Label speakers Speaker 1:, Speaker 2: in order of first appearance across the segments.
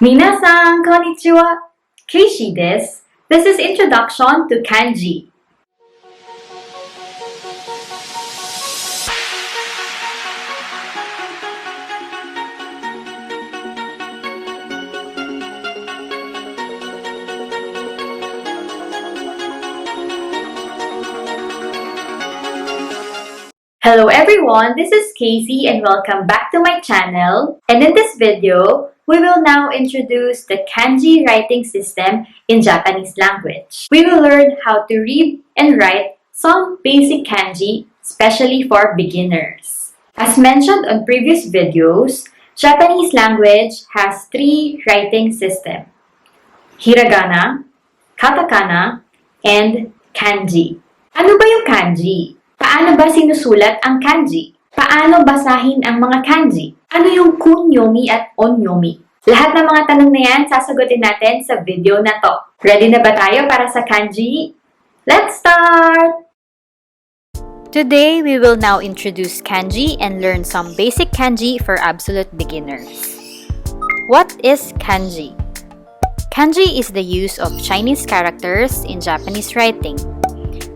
Speaker 1: Minasan, konnichiwa. Kaycee desu. This is Introduction to Kanji. Hello everyone, this is Kaycee and welcome back to my channel. And in this video, we will now introduce the kanji writing system in Japanese language. We will learn how to read and write some basic kanji, especially for beginners. As mentioned on previous videos, Japanese language has three writing systems: hiragana, katakana, and kanji. Ano ba yung kanji? Paano ba sinusulat ang kanji? Paano basahin ang mga kanji? Ano yung kunyomi at onyomi? Lahat ng mga tanong na yan, sasagutin natin sa video na to. Ready na ba tayo para sa kanji? Let's start!
Speaker 2: Today, we will now introduce kanji and learn some basic kanji for absolute beginners. What is kanji? Kanji is the use of Chinese characters in Japanese writing.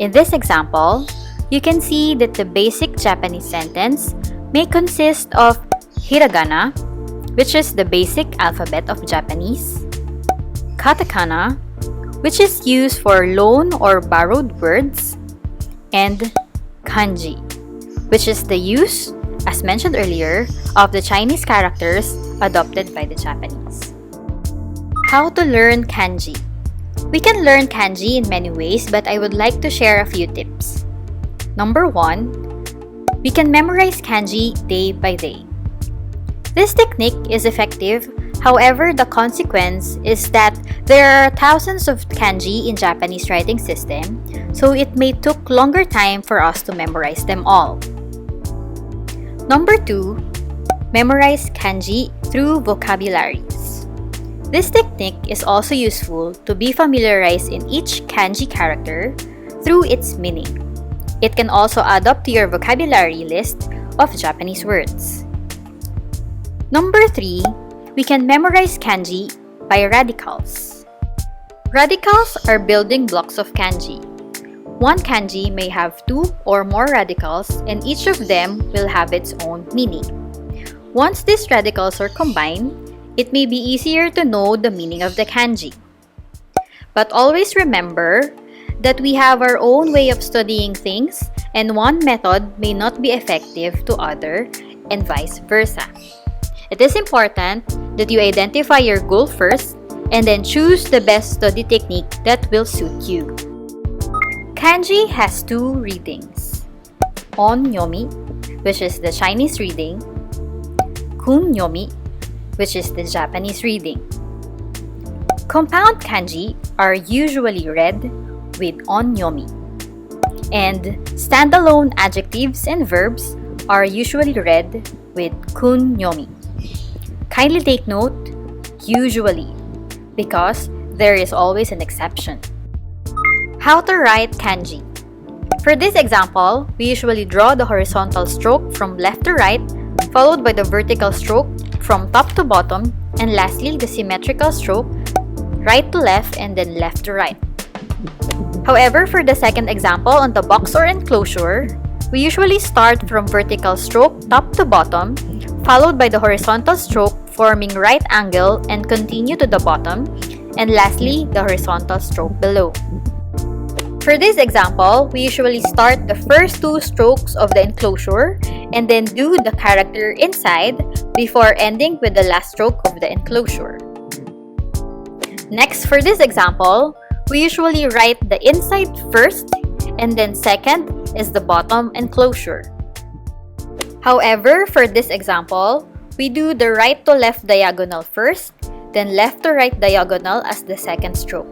Speaker 2: In this example, you can see that the basic Japanese sentence may consist of hiragana, which is the basic alphabet of Japanese, katakana, which is used for loan or borrowed words, and kanji, which is the use, as mentioned earlier, of the Chinese characters adopted by the Japanese. How to learn kanji? We can learn kanji in many ways, but I would like to share a few tips. Number 1, we can memorize kanji day by day. This technique is effective, however, the consequence is that there are thousands of kanji in Japanese writing system, so it may take longer time for us to memorize them all. Number 2, memorize kanji through vocabularies. This technique is also useful to be familiarized in each kanji character through its meaning. It can also add up to your vocabulary list of Japanese words. Number 3, we can memorize kanji by radicals. Radicals are building blocks of kanji. One kanji may have 2 or more radicals, and each of them will have its own meaning. Once these radicals are combined, it may be easier to know the meaning of the kanji. But always remember that we have our own way of studying things, and one method may not be effective to other, and vice versa. It is important that you identify your goal first and then choose the best study technique that will suit you. Kanji has 2 readings: onyomi, which is the Chinese reading, kunyomi, which is the Japanese reading. Compound kanji are usually read with onyomi, and standalone adjectives and verbs are usually read with kunyomi. Kindly take note, usually, because there is always an exception. How to write kanji? For this example, we usually draw the horizontal stroke from left to right, followed by the vertical stroke from top to bottom, and lastly the symmetrical stroke right to left and then left to right. However, for the second example on the box or enclosure, we usually start from vertical stroke top to bottom, followed by the horizontal stroke forming right angle and continue to the bottom, and lastly the horizontal stroke below. For this example, we usually start the first 2 strokes of the enclosure and then do the character inside before ending with the last stroke of the enclosure. Next, for this example, we usually write the inside first, and then second is the bottom enclosure. However, for this example, we do the right to left diagonal first, then left to right diagonal as the second stroke.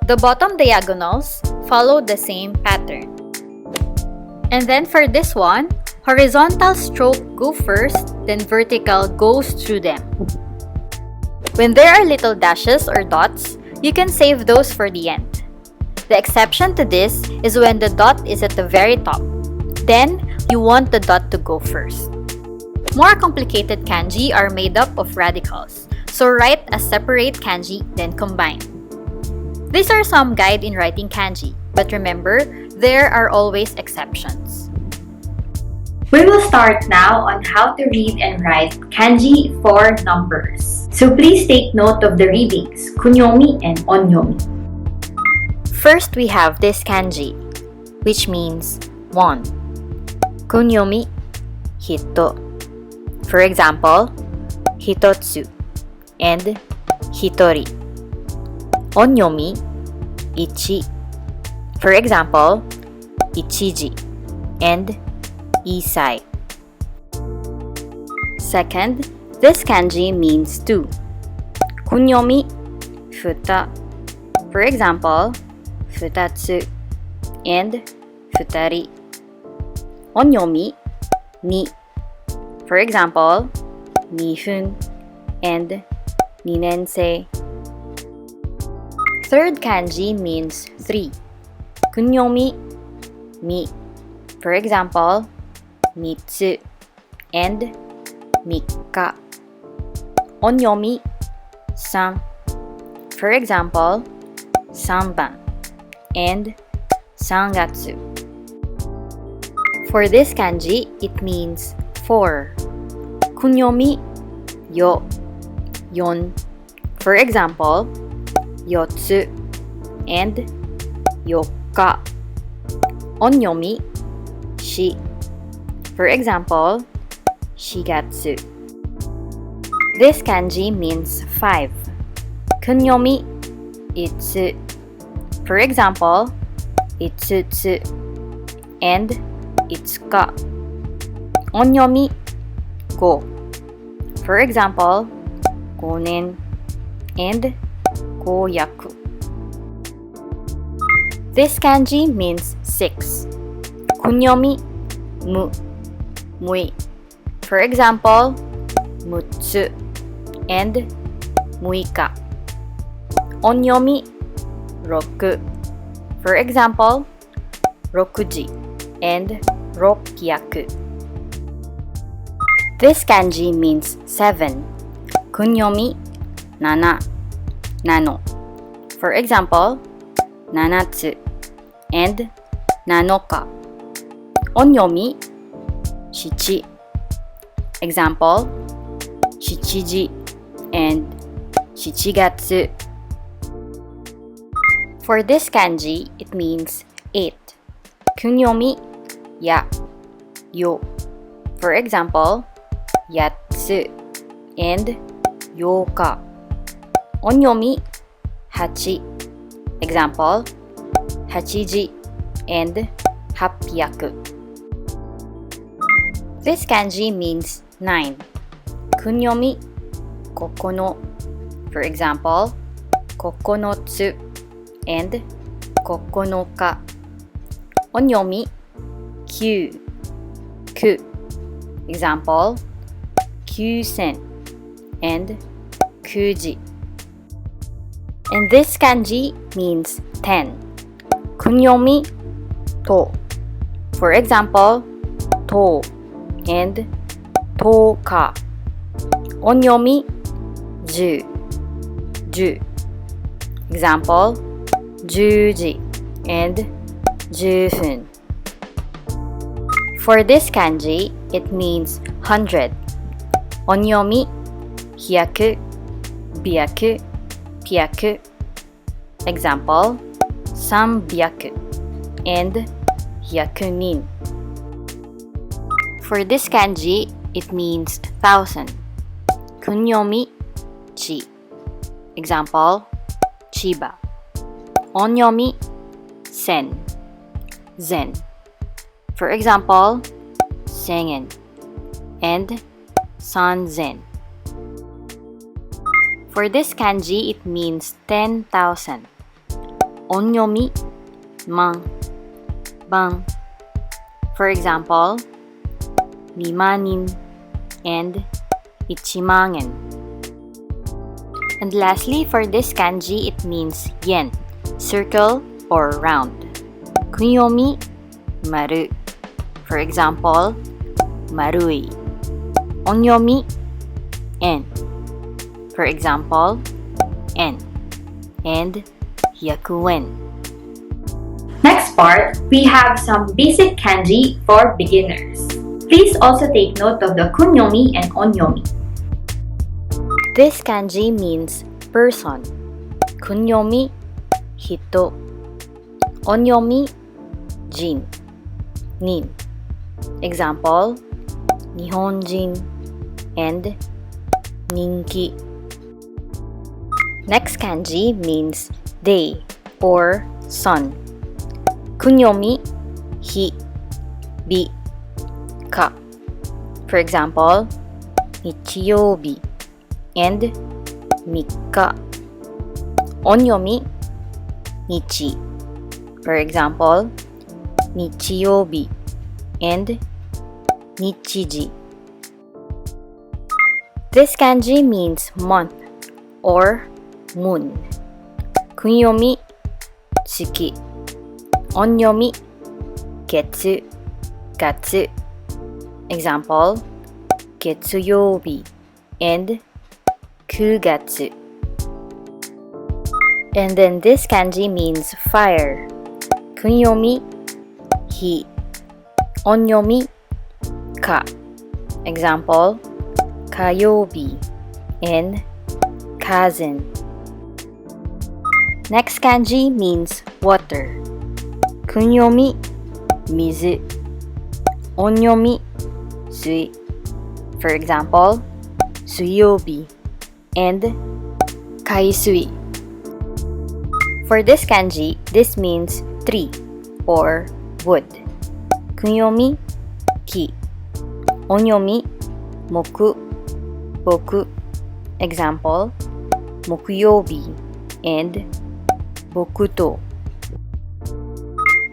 Speaker 2: The bottom diagonals follow the same pattern. And then for this one, horizontal stroke go first, then vertical goes through them. When there are little dashes or dots, you can save those for the end. The exception to this is when the dot is at the very top. Then, you want the dot to go first. More complicated kanji are made up of radicals, So write a separate kanji, then combine. These are some guide in writing kanji, but remember, there are always exceptions.
Speaker 1: We will start now on how to read and write kanji for numbers. So please take note of the readings, kunyomi and onyomi.
Speaker 2: First, we have this kanji, which means 1. Kunyomi, hito. For example, hitotsu and hitori. Onyomi, ichi. For example, ichiji and isai. Second, this kanji means 2. Kunyomi, futa. For example, futatsu and futari. Onyomi, ni. For example, nifun and ninensei. Third kanji means 3. Kunyomi, mi. For example, mitsu and mikka. Onyomi, san. For example, sanban and sangatsu. For this kanji, it means 4. Kunyomi, yo. Yon. For example, yotsu and yokka. Onyomi, shi. For example, shigatsu. This kanji means 5. Kunyomi, itsu. For example, itsutsu and itsuka. Onyomi, go. For example, gonen and goyaku. This kanji means 6. Kunyomi, mu. Mui. For example, mutsu and muika. Onyomi, roku. For example, rokuji and rokyaku. This kanji means 7. Kunyomi, nana. Nano. For example, nanatsu and nanoka. Onyomi, shichi. Example, shichiji and shichigatsu. For this kanji, it means 8. Kunyomi, ya. Yo. For example, yatsu and yoka. Onyomi, hachi. Example, hachiji and hapyaku. This kanji means 9. Kunyomi, kokono. For example, kokonotsu and kokonoka. Onyomi, kyu. Ku. Example, kyusen and kuji. And this kanji means 10. Kunyomi, to. For example, to and toka. Onyomi, ju. Ju. Example, juji and jufun. For this kanji, it means 100. Onyomi, hyaku, byaku, pyaku. Example, sanbyaku and hyakunin. For this kanji, it means 1,000. Kunyomi, chi. Example, chiba. Onyomi, sen. Zen. For example, sengen and sanzen. For this kanji, it means 10,000. Onyomi, man. Bang. For example, mimanin and ichimangen. And lastly, for this kanji, it means yen, circle or round. Kunyomi, maru. For example, marui. Onyomi, en. For example, en and yakuen.
Speaker 1: Next part, we have some basic kanji for beginners. Please also take note of the kunyomi and onyomi.
Speaker 2: This kanji means person. Kunyomi, hito. Onyomi, jin, nin. Example, Nihonjin and ninki. Next kanji means day or sun. Kunyomi, hi, bi, ka. For example, nichiyoubi and mikka. Onyomi, nichi. For example, nichiyoubi and nichiji. This kanji means month or moon. Kunyomi, tsuki. Onyomi, getsu, gatsu. Example, getsuyoubi and kugatsu. And then this kanji means fire. Kunyomi, hi. Onyomi, ka. Example, kayoubi and kazen. Next kanji means water. Kunyomi, mizu. Onyomi, sui. For example, suyoubi and kaisui. For this kanji, this means tree or wood. Kunyomi, ki. Onyomi, moku, boku. Example, mokuyoubi and bokuto.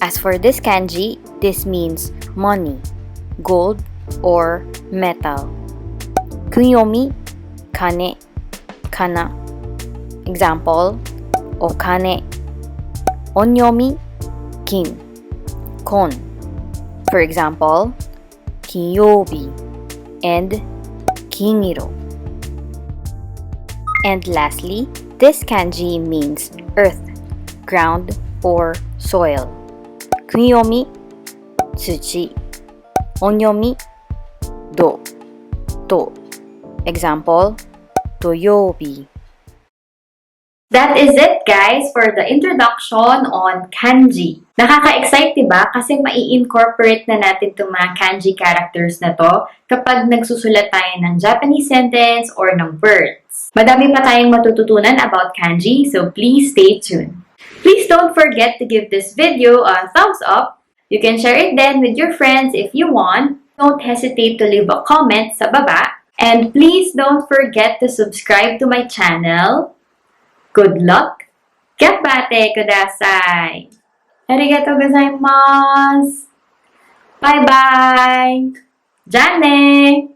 Speaker 2: As for this kanji, this means money, gold, or metal. Kunyomi, kane, kana. Example, okane. Onyomi, kin, kon. For example, kinyoubi and kiniro. And lastly, this kanji means earth, ground, or soil. Kunyomi, tsuchi. Onyomi, do, to. Example, toyoubi.
Speaker 1: That is it, guys, for the introduction on kanji. Nakaka-excite, diba? Kasi mai-incorporate na natin itong mga kanji characters na to kapag nagsusulat tayo ng Japanese sentence or ng words. Madami pa tayong matututunan about kanji, so please stay tuned. Please don't forget to give this video a thumbs up. You can share it then with your friends if you want. Don't hesitate to leave a comment sa baba. And please don't forget to subscribe to my channel. Good luck! Ganbatte kudasai! Arigatou Gozaimasu! Bye-bye! Jane!